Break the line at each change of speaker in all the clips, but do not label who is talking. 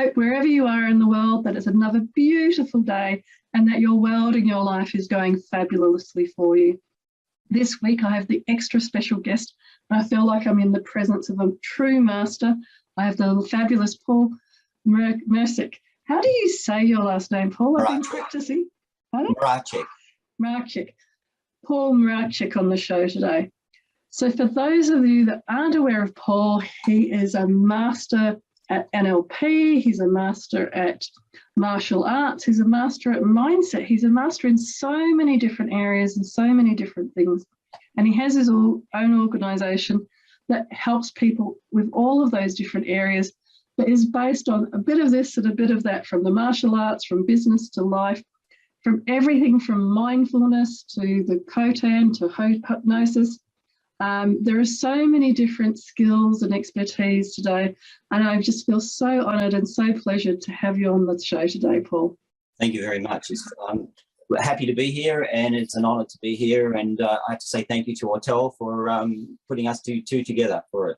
hope wherever you are in the world that it's another beautiful day and that your world and your life is going fabulously for you. This week I have the extra special guest, and I feel like I'm in the presence of a true master. I have the fabulous Paul Mracek. How do you say your last name, Paul? I've been practicing.
Mracek.
Mracek. Paul Mracek on the show today. So for those of you that aren't aware of Paul, he is a master at NLP, he's a master at martial arts, he's a master at mindset, he's a master in so many different areas and so many different things. And he has his own organisation that helps people with all of those different areas, that is based on a bit of this and a bit of that, from the martial arts, from business to life, from everything from mindfulness to the Kotan to hypnosis. There are so many different skills and expertise today, and I just feel so honoured and so pleasured to have you on the show today, Paul.
Thank you very much. I'm happy to be here, and it's an honour to be here, and I have to say thank you to Autel for putting us two together for it.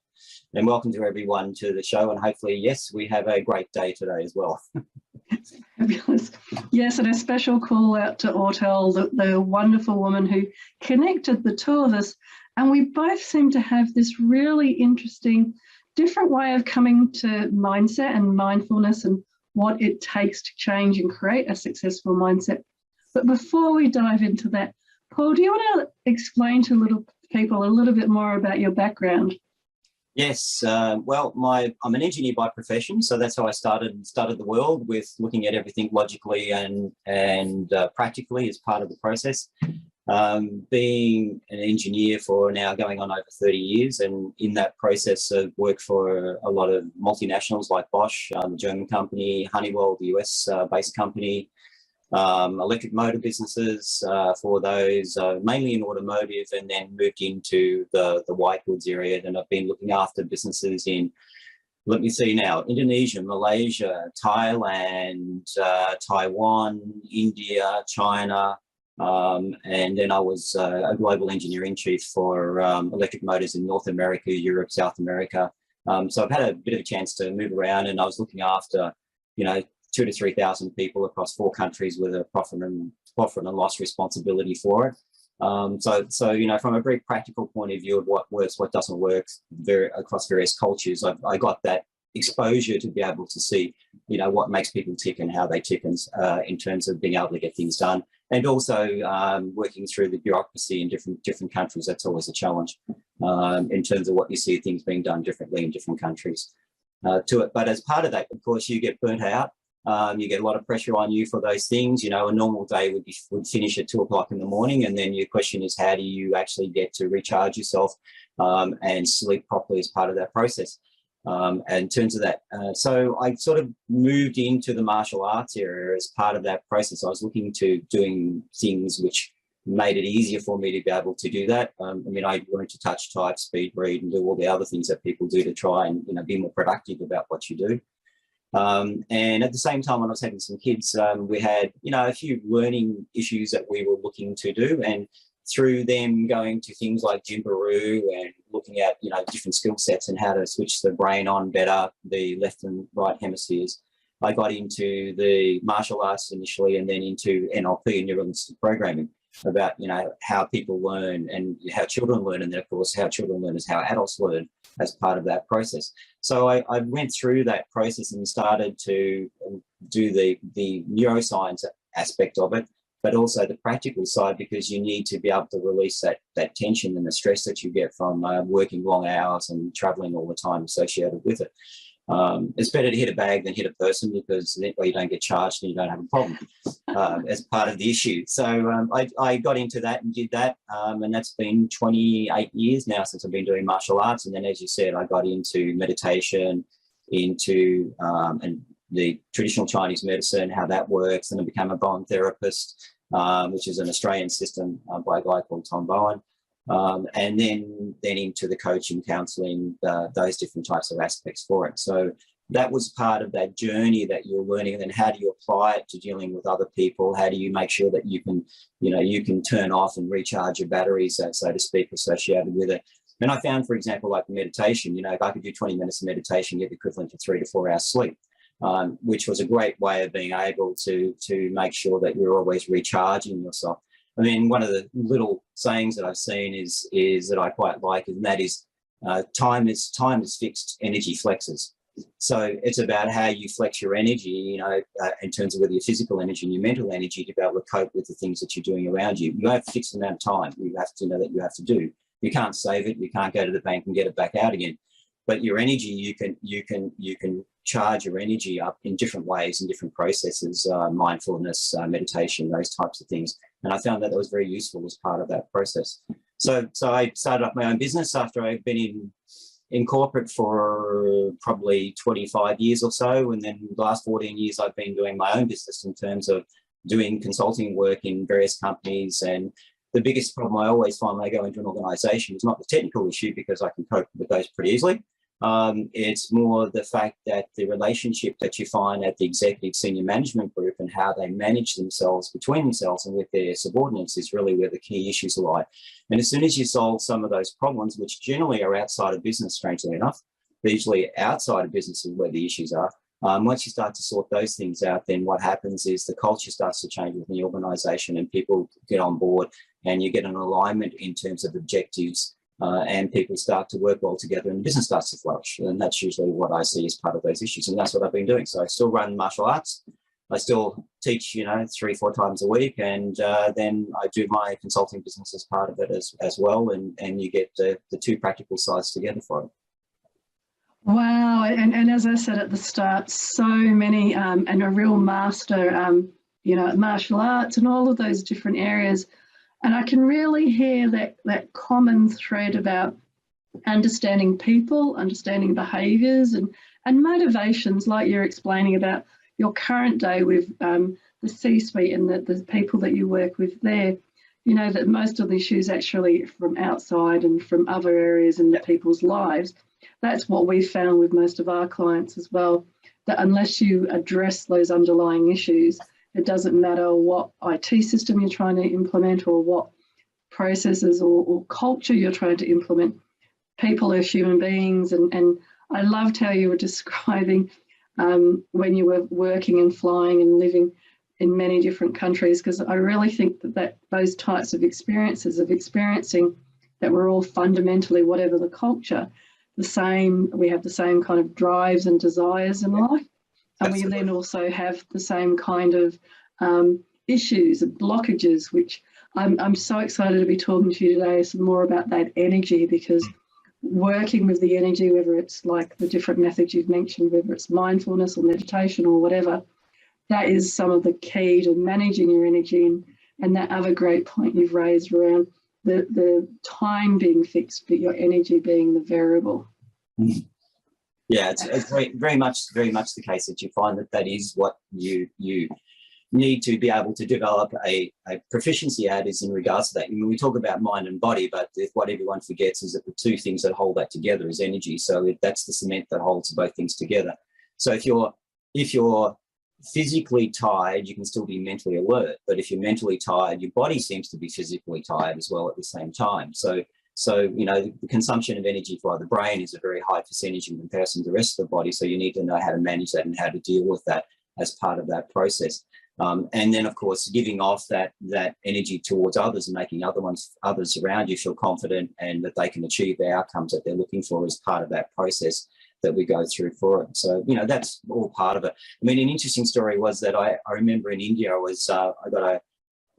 And welcome to everyone to the show, and hopefully, yes, we have a great day today as well.
Fabulous. Yes, and a special call out to Autel, the wonderful woman who connected the two of us. And we both seem to have this really interesting, different way of coming to mindset and mindfulness and what it takes to change and create a successful mindset. But before we dive into that, Paul, do you want to explain to people a little bit more about your background?
Yes, well, I'm an engineer by profession, so that's how I started the world, with looking at everything logically and practically as part of the process. Being an engineer for now going on over 30 years, and in that process I've worked for a lot of multinationals like Bosch, the German company, Honeywell, the US based company, electric motor businesses for those, mainly in automotive, and then moved into the white goods area. And I've been looking after businesses in, let me see now, Indonesia, Malaysia, Thailand, Taiwan, India, China, and then I was a global engineering chief for electric motors in North America, Europe, South America. So I've had a bit of a chance to move around, and I was looking after, 2,000 to 3,000 people across 4 countries with a profit and loss responsibility for it. So from a very practical point of view of what works, what doesn't work, across various cultures, I got that exposure to be able to see, what makes people tick and how they tick, and in terms of being able to get things done, and also working through the bureaucracy in different countries. That's always a challenge in terms of what you see things being done differently in different countries to it. But as part of that, of course, you get burnt out. You get a lot of pressure on you for those things. A normal day would finish at 2 o'clock in the morning, and then your question is, how do you actually get to recharge yourself and sleep properly as part of that process? And in terms of that, so I sort of moved into the martial arts area as part of that process. I was looking to doing things which made it easier for me to be able to do that. I learned to touch, type, speed, read, and do all the other things that people do to try and be more productive about what you do. And at the same time, when I was having some kids, we had, a few learning issues that we were looking to do, and through them going to things like Jimbaroo and looking at, different skill sets and how to switch the brain on better, the left and right hemispheres, I got into the martial arts initially, and then into NLP and neuro-linguistic programming, about, how people learn and how children learn, and then, of course, how children learn is how adults learn as part of that process. So I went through that process and started to do the neuroscience aspect of it, but also the practical side, because you need to be able to release that tension and the stress that you get from working long hours and traveling all the time associated with it. It's better to hit a bag than hit a person, because that way you don't get charged and you don't have a problem as part of the issue. So I got into that and did that, and that's been 28 years now since I've been doing martial arts. And then, as you said, I got into meditation, into and the traditional Chinese medicine, how that works, and I became a Bowen therapist, which is an Australian system by a guy called Tom Bowen. And then into the coaching, counselling, those different types of aspects for it. So that was part of that journey that you're learning. And then how do you apply it to dealing with other people? How do you make sure that you can turn off and recharge your batteries, so to speak, associated with it? And I found, for example, like meditation, if I could do 20 minutes of meditation, get the equivalent to 3 to 4 hours sleep. which was a great way of being able to make sure that you're always recharging yourself. I mean, one of the little sayings that I've seen is that I quite like, and that is, time is fixed, energy flexes. So it's about how you flex your energy, you know, in terms of whether your physical energy and your mental energy to be able to cope with the things that you're doing around you. You have a fixed amount of time you have to know that you have to do. You can't save it. You can't go to the bank and get it back out again. But your energy, you can charge your energy up in different ways, in different processes, mindfulness, meditation, those types of things. And I found that was very useful as part of that process. So I started up my own business after I'd been in corporate for probably 25 years or so. And then the last 14 years, I've been doing my own business in terms of doing consulting work in various companies. And the biggest problem I always find when I go into an organization is not the technical issue, because I can cope with those pretty easily. It's more the fact that the relationship that you find at the executive senior management group and how they manage themselves between themselves and with their subordinates is really where the key issues lie. And as soon as you solve some of those problems, which generally are outside of business, strangely enough, they're usually outside of business is where the issues are. Once you start to sort those things out, then what happens is the culture starts to change within the organisation and people get on board and you get an alignment in terms of objectives. And people start to work well together and the business starts to flourish. And that's usually what I see as part of those issues. And that's what I've been doing. So I still run martial arts. I still teach, 3-4 times a week. And then I do my consulting business as part of it as well. And you get the two practical sides together for it.
Wow. And as I said at the start, so many and a real master, martial arts and all of those different areas. And I can really hear that common thread about understanding people, understanding behaviours and motivations, like you're explaining about your current day with the C-suite and the people that you work with there. You know, that most of the issues actually from outside and from other areas in people's lives. That's what we've found with most of our clients as well, that unless you address those underlying issues, it doesn't matter what IT system you're trying to implement or what processes or culture you're trying to implement. People are human beings. And I loved how you were describing when you were working and flying and living in many different countries, because I really think that those types of experiences of experiencing that we're all fundamentally, whatever the culture, we have the same kind of drives and desires in life. And we then also have the same kind of issues and blockages, which I'm so excited to be talking to you today some more about that energy, because working with the energy, whether it's like the different methods you've mentioned, whether it's mindfulness or meditation or whatever, that is some of the key to managing your energy. And that other great point you've raised around the time being fixed, but your energy being the variable.
Yeah, it's very much the case that you find that is what you need to be able to develop a proficiency at, is in regards to that. I mean, we talk about mind and body, but what everyone forgets is that the two things that hold that together is energy. So that's the cement that holds both things together. So if you're physically tired, you can still be mentally alert. But if you're mentally tired, your body seems to be physically tired as well at the same time. So the consumption of energy by the brain is a very high percentage in comparison to the rest of the body. So you need to know how to manage that and how to deal with that as part of that process. And then, of course, giving off that energy towards others and making others around you feel confident and that they can achieve the outcomes that they're looking for as part of that process that we go through for it. So, that's all part of it. I mean, an interesting story was that I remember in India, I got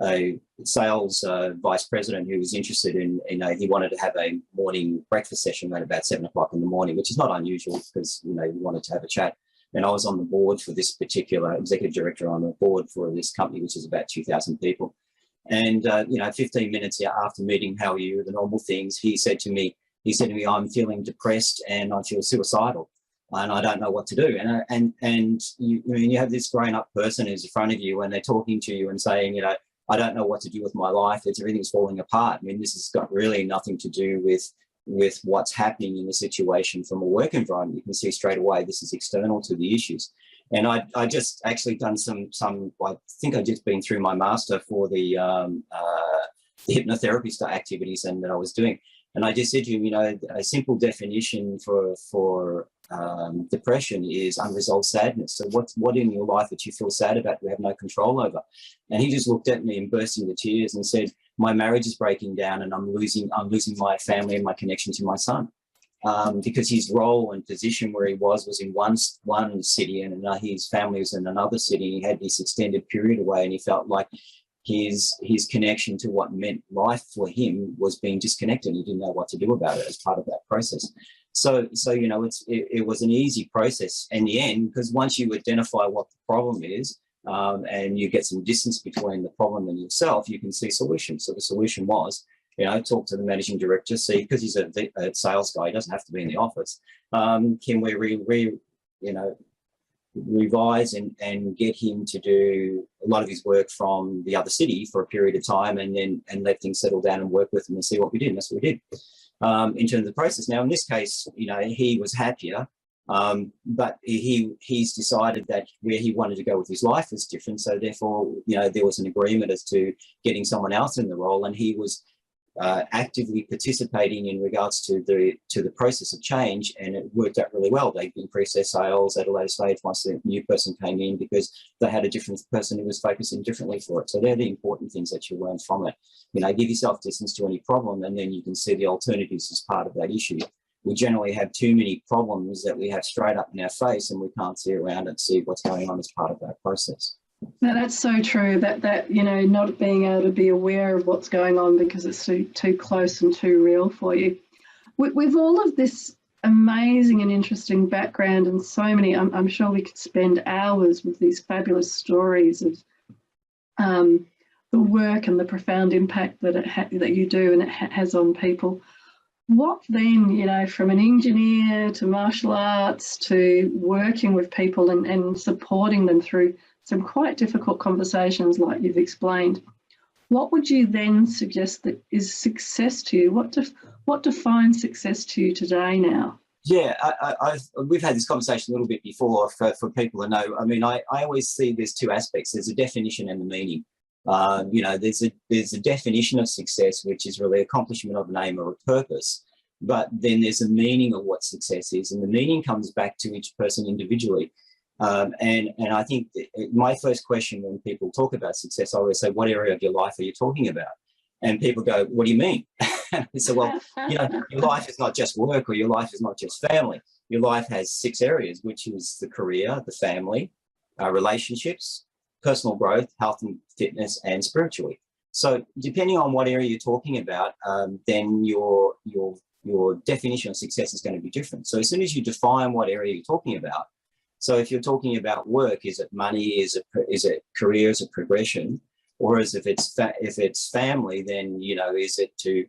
a sales vice president who was interested in, he wanted to have a morning breakfast session at about 7 o'clock in the morning, which is not unusual because, he wanted to have a chat. And I was on the board for this particular executive director on the board for this company, which is about 2,000 people. And, 15 minutes after meeting, how are you, the normal things, he said to me, I'm feeling depressed and I feel suicidal and I don't know what to do. And you have this grown-up person who's in front of you and they're talking to you and saying, I don't know what to do with my life. Everything's falling apart. I mean, this has got really nothing to do with what's happening in the situation from a work environment. You can see straight away this is external to the issues. And I just actually done some I think I just been through my master for the hypnotherapy activities and that I was doing. And I just said to him, a simple definition for depression is unresolved sadness. So what in your life that you feel sad about, you have no control over? And he just looked at me and burst into tears and said, my marriage is breaking down and I'm losing my family and my connection to my son. Because his role and position where he was in one city and his family was in another city, and he had this extended period away, and he felt like his connection to what meant life for him was being disconnected, and he didn't know what to do about it as part of that process. So you know, it was an easy process in the end, because once you identify what the problem is, and you get some distance between the problem and yourself, you can see solutions. So the solution was, you know, talk to the managing director, see, because he's a sales guy, he doesn't have to be in the office. Can we revise and get him to do a lot of his work from the other city for a period of time, and let things settle down and work with him and see what we did. And that's what we did in terms of the process. Now, in this case, you know, he was happier, but he's decided that where he wanted to go with his life was different. So therefore, you know, there was an agreement as to getting someone else in the role, and he was actively participating in regards to the process of change, and it worked out really well. They increased their sales at a later stage once the new person came in, because they had a different person who was focusing differently for it. So they're the important things that you learn from it. You know, give yourself distance to any problem, and then you can see the alternatives as part of that issue. We generally have too many problems that we have straight up in our face, and we can't see around and see what's going on as part of that process.
No, that's so true, that you know, not being able to be aware of what's going on because it's too close and too real for you. With all of this amazing and interesting background, and so many, I'm sure we could spend hours with these fabulous stories of the work and the profound impact that you do and it has on people. What then, you know, from an engineer to martial arts to working with people and supporting them through some quite difficult conversations like you've explained, what would you then suggest that is success to you? What defines success to you today now?
Yeah, we've had this conversation a little bit before for people to know. I mean, I always see there's two aspects. There's a definition and the meaning. You know, there's a definition of success, which is really accomplishment of an aim or a purpose. But then there's a meaning of what success is, and the meaning comes back to each person individually. And I think my first question when people talk about success, I always say, what area of your life are you talking about? And people go, what do you mean? So, well, you know, your life is not just work, or your life is not just family. Your life has 6 areas, which is the career, the family, relationships, personal growth, health and fitness, and spiritually. So depending on what area you're talking about, then your definition of success is going to be different. So as soon as you define what area you're talking about, so if you're talking about work, is it money? Is it career? Is it progression? Or if it's family, then, you know, is it to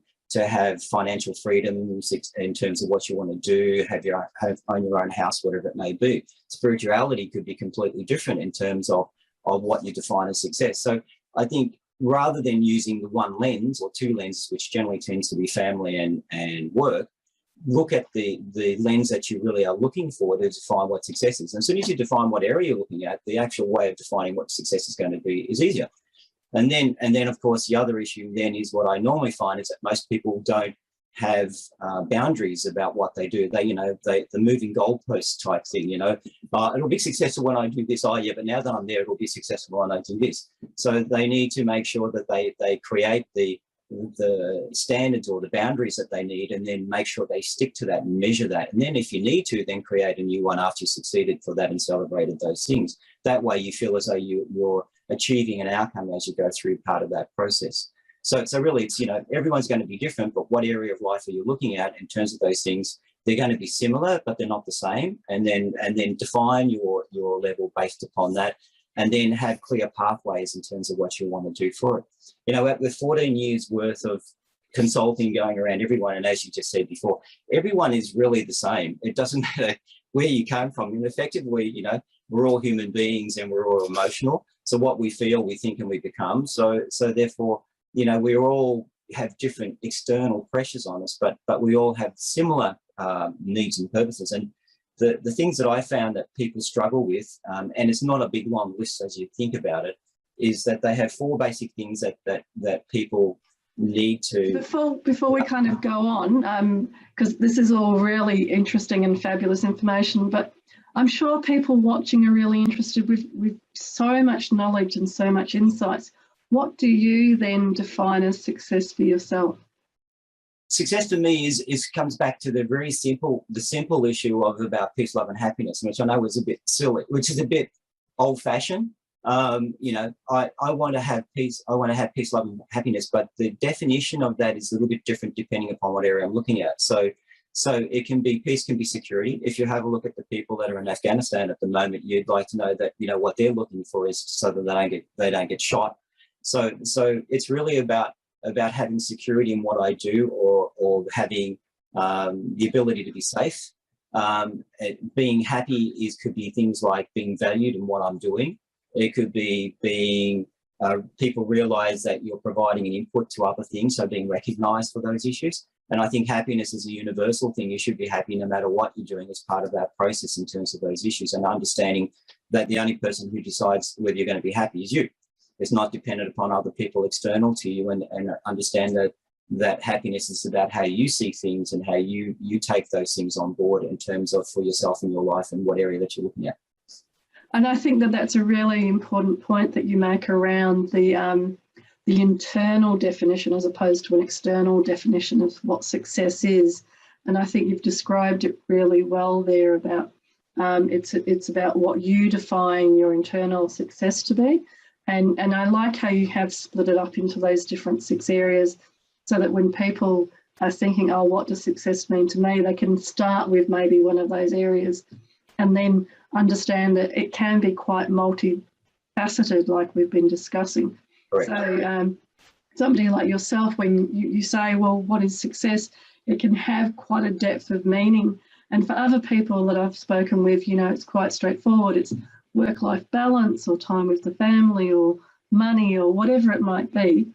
have financial freedom in terms of what you want to do, own your own house, whatever it may be. Spirituality could be completely different in terms of what you define as success. So I think rather than using the one lens or two lenses, which generally tends to be family and work, look at the lens that you really are looking for to define what success is. And as soon as you define what area you're looking at, the actual way of defining what success is going to be is easier. And then of course, the other issue then is what I normally find is that most people don't have boundaries about what they do. The moving goalpost type thing, you know, it'll be successful when I do this. Oh yeah, but now that I'm there, it'll be successful when I do this. So they need to make sure that they create the standards or the boundaries that they need, and then make sure they stick to that and measure that. And then if you need to, then create a new one after you succeeded for that and celebrated those things. That way you feel as though you're achieving an outcome as you go through part of that process. So really it's, you know, everyone's going to be different, but what area of life are you looking at in terms of those things? They're going to be similar, but they're not the same. And then define your level based upon that, and then have clear pathways in terms of what you want to do for it. You know, with 14 years worth of consulting going around everyone, and as you just said before, everyone is really the same. It doesn't matter where you come from. And effectively, you know, we're all human beings and we're all emotional. So what we feel, we think, and we become. So therefore, you know, we all have different external pressures on us, but we all have similar needs and purposes. And the things that I found that people struggle with, and it's not a big long list as you think about it, is that they have 4 basic things that people need to.
Before we kind of go on, because this is all really interesting and fabulous information, but I'm sure people watching are really interested with so much knowledge and so much insights. What do you then define as success for yourself?
Success to me comes back to the simple issue of about peace, love, and happiness, which I know is a bit silly, which is a bit old-fashioned. You know, I want to have peace. I want to have peace, love, and happiness, but the definition of that is a little bit different depending upon what area I'm looking at. So it can be peace, can be security. If you have a look at the people that are in Afghanistan at the moment, you'd like to know that, you know, what they're looking for is so that they don't get shot. So it's really about having security in what I do, or having the ability to be safe. Being happy could be things like being valued in what I'm doing. It could be being people realize that you're providing an input to other things, so being recognized for those issues. And I think happiness is a universal thing. You should be happy no matter what you're doing as part of that process in terms of those issues, and understanding that the only person who decides whether you're going to be happy is you. It's not dependent upon other people external to you, and understand that happiness is about how you see things and how you take those things on board in terms of for yourself in your life and what area that you're looking at.
And I think that that's a really important point that you make around the internal definition as opposed to an external definition of what success is. And I think you've described it really well there about it's about what you define your internal success to be. And I like how you have split it up into those different 6 areas, so that when people are thinking, oh, what does success mean to me, they can start with maybe one of those areas and then understand that it can be quite multifaceted, like we've been discussing. Correct. So somebody like yourself, when you say, well, what is success, it can have quite a depth of meaning. And for other people that I've spoken with, you know, it's quite straightforward. It's work-life balance, or time with the family, or money, or whatever it might be.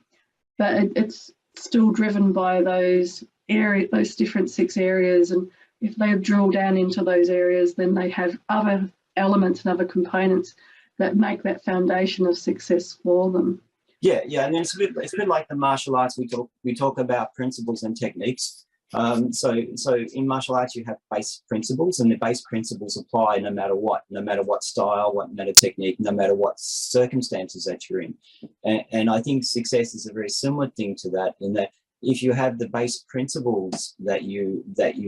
But it's still driven by those different 6 areas. And if they drill down into those areas, then they have other elements and other components that make that foundation of success for them.
Yeah, and then it's a bit like the martial arts. We talk about principles and techniques. So in martial arts, you have base principles, and the base principles apply no matter what style, what matter technique, no matter what circumstances that you're in. And I think success is a very similar thing to that, in that if you have the base principles that you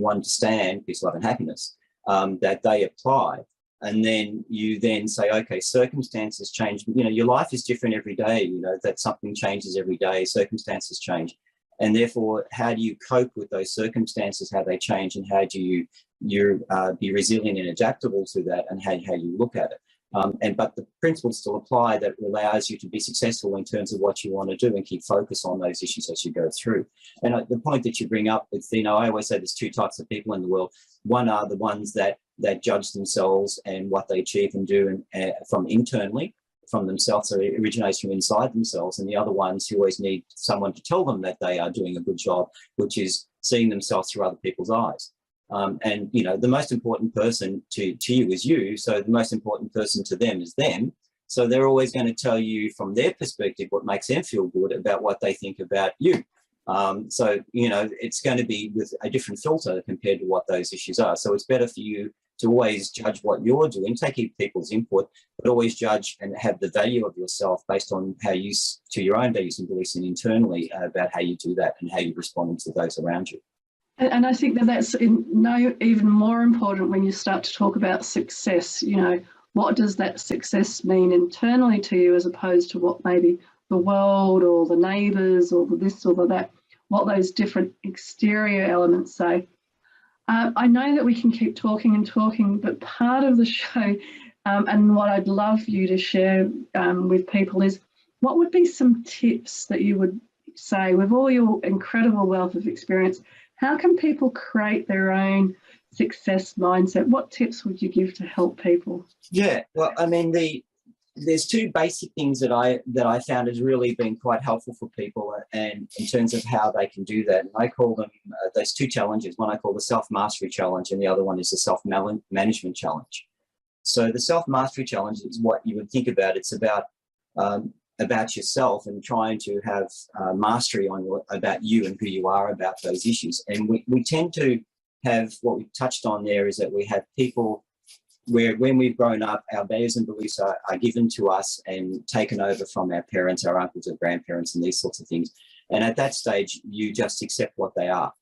understand, peace, love, and happiness, that they apply, and then you then say, okay, circumstances change. You know, your life is different every day. You know that something changes every day. Circumstances change. And therefore, how do you cope with those circumstances, how they change, and how do you be resilient and adaptable to that, and how you look at it? But the principles still apply that allows you to be successful in terms of what you want to do and keep focus on those issues as you go through. And the point that you bring up, with, you know, I always say there's 2 types of people in the world. One are the ones that judge themselves and what they achieve and do from internally, from themselves, so it originates from inside themselves, and the other ones who always need someone to tell them that they are doing a good job, which is seeing themselves through other people's eyes. And, you know, the most important person to you is you, so the most important person to them is them. So they're always going to tell you from their perspective what makes them feel good about what they think about you. So, you know, it's going to be with a different filter compared to what those issues are. So it's better for you to always judge what you're doing, take people's input, but always judge and have the value of yourself based on how you, to your own values and beliefs, and internally about how you do that and how you respond to those around you.
And I think that that's even more important when you start to talk about success. You know, what does that success mean internally to you, as opposed to what maybe the world or the neighbours or this or that, what those different exterior elements say. I know that we can keep talking and talking, but part of the show and what I'd love you to share with people is, what would be some tips that you would say, with all your incredible wealth of experience, how can people create their own success mindset? What tips would you give to help people? Yeah,
well, I mean, there's 2 basic things that I found has really been quite helpful for people, and in terms of how they can do that. And I call them those 2 challenges. One I call the self-mastery challenge, and the other one is the self-management challenge. So the self-mastery challenge is what you would think about. It's about about yourself and trying to have mastery on about you and who you are about those issues. And we tend to have, what we touched on there is that we have people where when we've grown up, our values and beliefs are given to us and taken over from our parents, our uncles or grandparents and these sorts of things. And at that stage, you just accept what they are.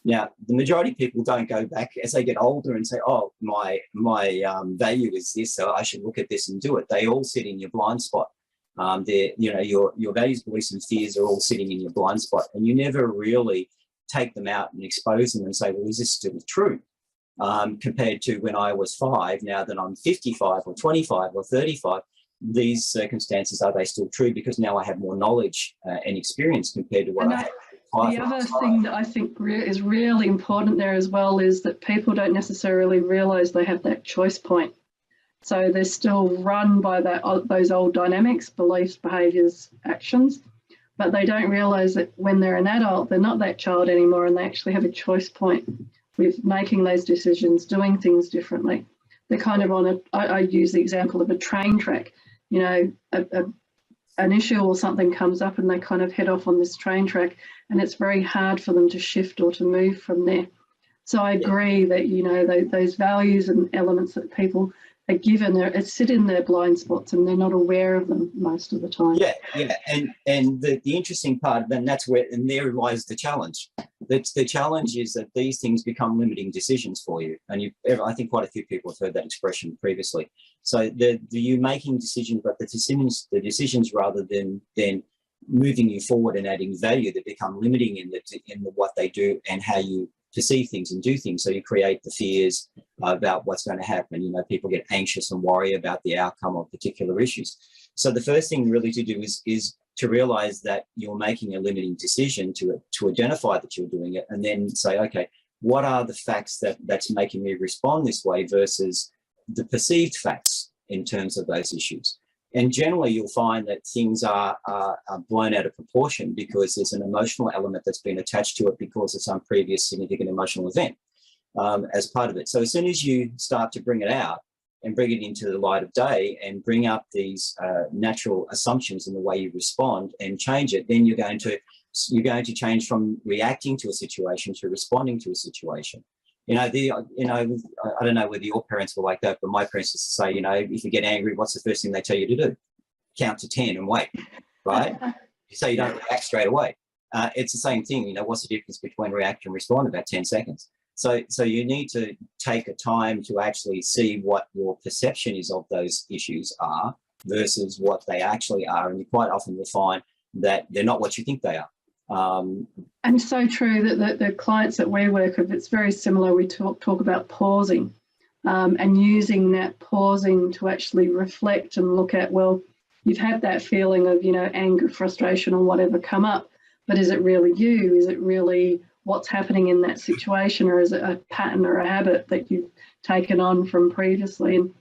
Now, the majority of people don't go back as they get older and say, oh, my value is this, so I should look at this and do it. They all sit in your blind spot. Your values, beliefs and fears are all sitting in your blind spot, and you never really take them out and expose them and say, well, is this still true? Compared to when I was 5, now that I'm 55 or 25 or 35, these circumstances, are they still true? Because now I have more knowledge and experience compared to what I had.
The other thing that I think is really important there as well is that people don't necessarily realise they have that choice point. So they're still run by those old dynamics, beliefs, behaviours, actions, but they don't realise that when they're an adult, they're not that child anymore, and they actually have a choice point with making those decisions, doing things differently. They're kind of I use the example of a train track. You know, an issue or something comes up and they kind of head off on this train track, and it's very hard for them to shift or to move from there. So I agree that, you know, those values and elements that people are given, it sit in their blind spots and they're not aware of them most of the time.
Yeah. And the interesting part, then there lies the challenge. The challenge is that these things become limiting decisions for you. And I think quite a few people have heard that expression previously. So you're making decisions, but the decisions rather than moving you forward and adding value, that become limiting in what they do and how you perceive things and do things. So you create the fears about what's going to happen. You know, people get anxious and worry about the outcome of particular issues. So the first thing really to do is to realize that you're making a limiting decision, to identify that you're doing it, and then say, okay, what are the facts that's making me respond this way versus the perceived facts in terms of those issues. And generally you'll find that things are blown out of proportion because there's an emotional element that's been attached to it because of some previous significant emotional event as part of it. So as soon as you start to bring it out and bring it into the light of day and bring up these natural assumptions in the way you respond and change it, then you're going to change from reacting to a situation to responding to a situation. I don't know whether your parents were like that, but my parents used to say, if you get angry, what's the first thing they tell you to do? Count to 10 and wait, right? So you don't react straight away. It's the same thing. What's the difference between react and respond? About 10 seconds. So you need to take a time to actually see what your perception is of those issues are versus what they actually are. And you quite often will find that they're not what you think they are.
And so true that the clients that we work with, it's very similar. We talk about pausing and using that pausing to actually reflect and look at, well, you've had that feeling of, anger, frustration or whatever come up, but is it really you? Is it really what's happening in that situation, or is it a pattern or a habit that you've taken on from previously? And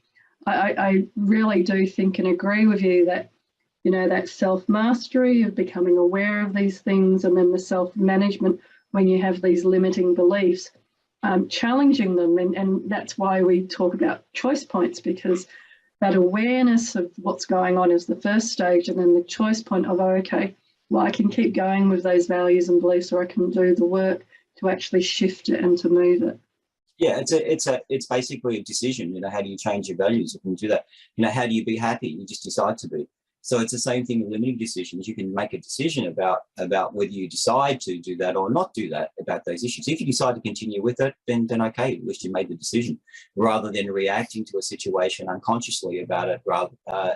I really do think and agree with you that that self-mastery of becoming aware of these things, and then the self-management when you have these limiting beliefs, challenging them. And that's why we talk about choice points, because that awareness of what's going on is the first stage, and then the choice point of, okay, well, I can keep going with those values and beliefs, or I can do the work to actually shift it and to move it.
Yeah, it's basically a decision. How do you change your values? You can do that. How do you be happy? You just decide to be. So it's the same thing with limiting decisions. You can make a decision about whether you decide to do that or not do that about those issues. If you decide to continue with it, then okay, at least you made the decision, rather than reacting to a situation unconsciously about it,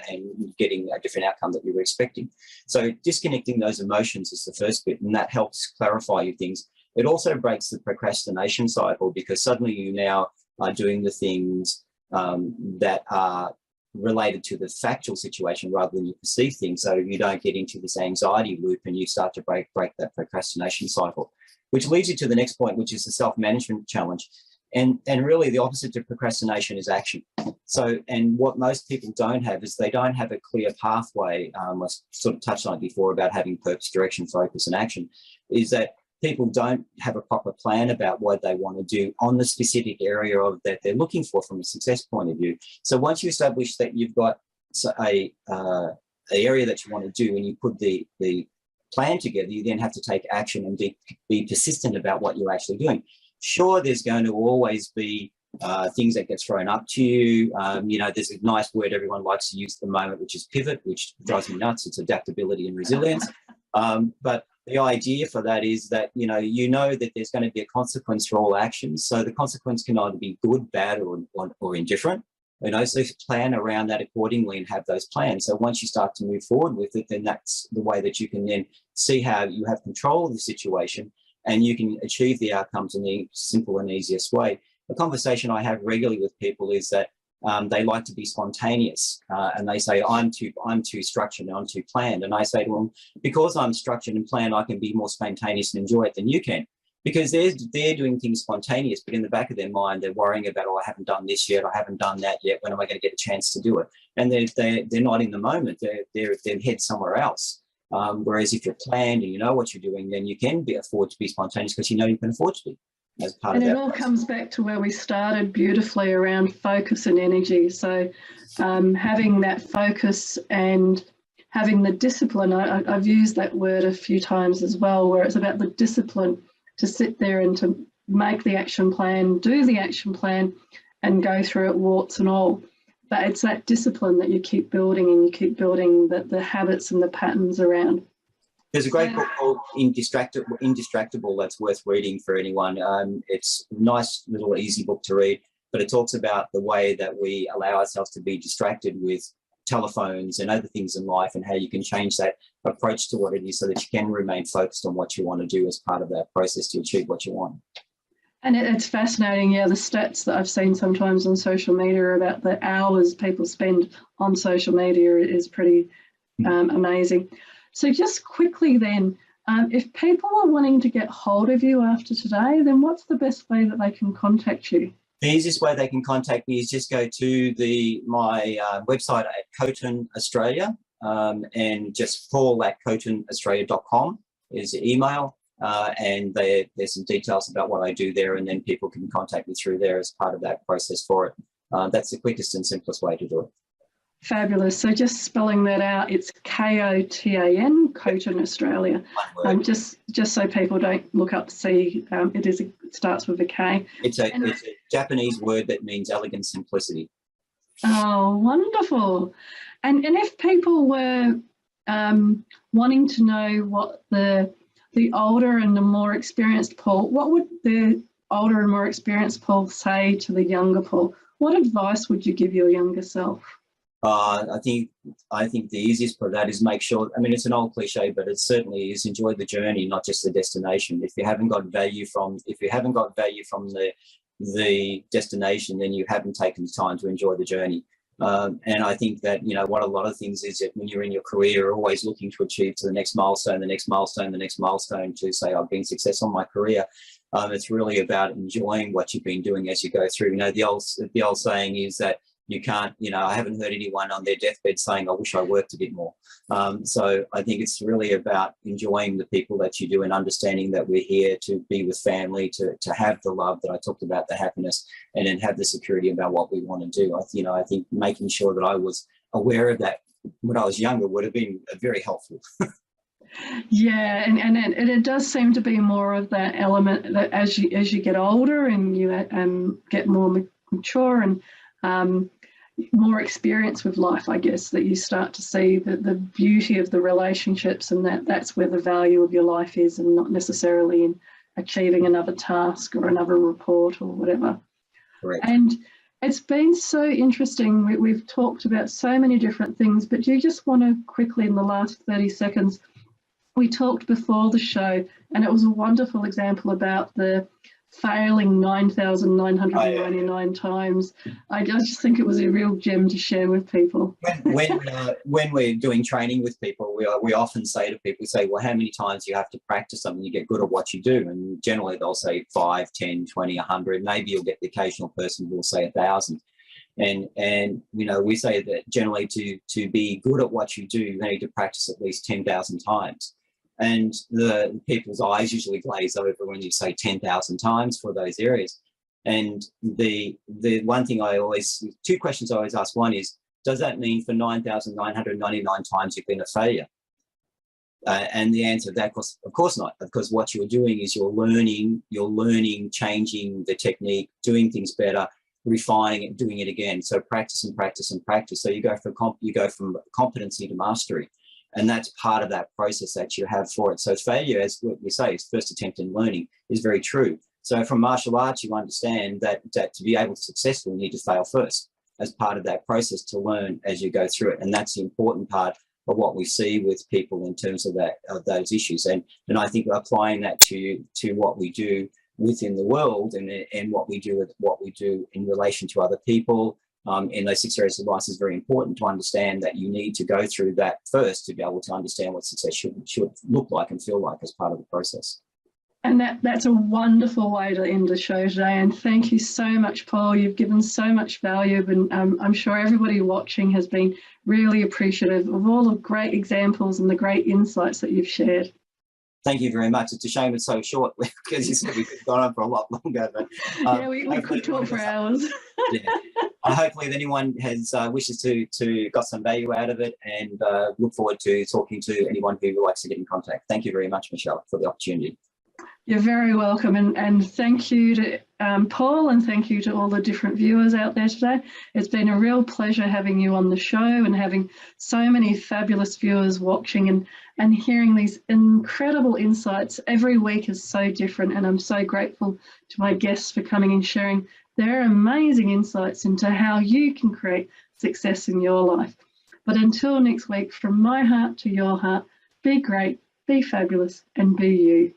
and getting a different outcome that you were expecting. So disconnecting those emotions is the first bit, and that helps clarify your things. It also breaks the procrastination cycle, because suddenly you now are doing the things that are related to the factual situation rather than your perceived things, so you don't get into this anxiety loop and you start to break that procrastination cycle, which leads you to the next point, which is the self-management challenge. And really the opposite to procrastination is action. So, and what most people don't have is they don't have a clear pathway. I sort of touched on it before about having purpose, direction, focus and action, is that people don't have a proper plan about what they want to do on the specific area that they're looking for from a success point of view. So once you establish that you've got a area that you want to do and you put the plan together, you then have to take action and be persistent about what you're actually doing. Sure, there's going to always be things that get thrown up to you. You know, there's a nice word everyone likes to use at the moment, which is pivot, which drives me nuts. It's adaptability and resilience. But the idea for that is that, you know that there's going to be a consequence for all actions. So the consequence can either be good, bad, or indifferent. You know, so plan around that accordingly and have those plans. So once you start to move forward with it, then that's the way that you can then see how you have control of the situation and you can achieve the outcomes in the simple and easiest way. The conversation I have regularly with people is that they like to be spontaneous and they say, I'm too structured and I'm too planned. And I say to them, because I'm structured and planned, I can be more spontaneous and enjoy it than you can. Because they're doing things spontaneous, but in the back of their mind, they're worrying about, oh, I haven't done this yet, I haven't done that yet, when am I going to get a chance to do it? And they're not in the moment, they're head somewhere else. Whereas if you're planned and you know what you're doing, then you can afford to be spontaneous because you know you can afford to be. As part
and
of
it
that
all
process.
comes back to where we started beautifully around focus and energy. So having that focus and having the discipline, I've used that word a few times as well, where it's about the discipline to sit there and to make the action plan, do the action plan and go through it warts and all. But it's that discipline that you keep building and you keep building the habits and the patterns around.
There's a great book called Indistractable that's worth reading for anyone. It's a nice little easy book to read, but it talks about the way that we allow ourselves to be distracted with telephones and other things in life and how you can change that approach to what it is so that you can remain focused on what you want to do as part of that process to achieve what you want.
And it's fascinating, yeah, the stats that I've seen sometimes on social media about the hours people spend on social media is pretty amazing. So just quickly then, if people are wanting to get hold of you after today, then what's the best way that they can contact you?
The easiest way they can contact me is just go to my website at Coton Australia and just Paul at cotonaustralia.com is the email. And there's some details about what I do there, and then people can contact me through there as part of that process for it. That's the quickest and simplest way to do it.
Fabulous. So just spelling that out, it's Kotan, Coton Australia. Just so people don't look up, see, it starts with a K.
It's a Japanese word that means elegant simplicity.
Oh, wonderful. And if people were wanting to know what the older and the more experienced Paul, what would the older and more experienced Paul say to the younger Paul? What advice would you give your younger self?
I think the easiest for that is make sure, I mean, it's an old cliche, but it certainly is enjoy the journey, not just the destination. If you haven't got value from the destination, then you haven't taken the time to enjoy the journey. And I think that, you know, what a lot of things is that when you're in your career, you're always looking to achieve to the next milestone, the next milestone, the next milestone to say, I've been successful in my career. It's really about enjoying what you've been doing as you go through. You know, the old saying is that you can't, you know, I haven't heard anyone on their deathbed saying, I wish I worked a bit more. So I think it's really about enjoying the people that you do and understanding that we're here to be with family, to have the love that I talked about, the happiness, and then have the security about what we want to do. I think making sure that I was aware of that when I was younger would have been very helpful.
Yeah, and it does seem to be more of that element that as you get older and you get more mature and more experience with life, I guess, that you start to see the beauty of the relationships, and that's where the value of your life is, and not necessarily in achieving another task or another report or whatever.
Correct.
And it's been so interesting. We've talked about so many different things, but do you just want to quickly, in the last 30 seconds, we talked before the show, and it was a wonderful example about the failing 9,999 times. I just think it was a real gem to share with people.
When we're doing training with people, we often say to people, well, how many times do you have to practice something you get good at what you do? And generally they'll say 5, 10, 20, 100. Maybe you'll get the occasional person who will say 1,000. And you know, we say that generally to be good at what you do, you need to practice at least 10,000 times. And the people's eyes usually glaze over when you say 10,000 times for those areas. And the one thing two questions I always ask. One is, Does that mean for 9,999 times you've been a failure? And the answer to that, of course not, because what you're doing is you're learning, changing the technique, doing things better, refining it, doing it again. So practice and practice and practice. So you go from competency to mastery, and that's part of that process that you have for it. So failure, as we say, is first attempt in learning, is very true. So from martial arts, you understand that to be able to successfully, you need to fail first as part of that process to learn as you go through it, and that's the important part of what we see with people in terms of those issues. And I think applying that to what we do within the world and what we do in relation to other people in those 6 areas of life is very important to understand that you need to go through that first to be able to understand what success should look like and feel like as part of the process.
And that's a wonderful way to end the show today. And thank you so much, Paul. You've given so much value, and I'm sure everybody watching has been really appreciative of all the great examples and the great insights that you've shared.
Thank you very much. It's a shame it's so short because you said we could have gone on for a lot longer. But
yeah, we could talk for hours.
Yeah. Hopefully, if anyone has wishes to got some value out of it, and look forward to talking to anyone who would like to get in contact. Thank you very much, Michelle, for the opportunity.
You're very welcome, and thank you to Paul, and thank you to all the different viewers out there today. It's been a real pleasure having you on the show and having so many fabulous viewers watching and hearing these incredible insights. Every week is so different, and I'm so grateful to my guests for coming and sharing their amazing insights into how you can create success in your life. But until next week, from my heart to your heart, be great, be fabulous, and be you.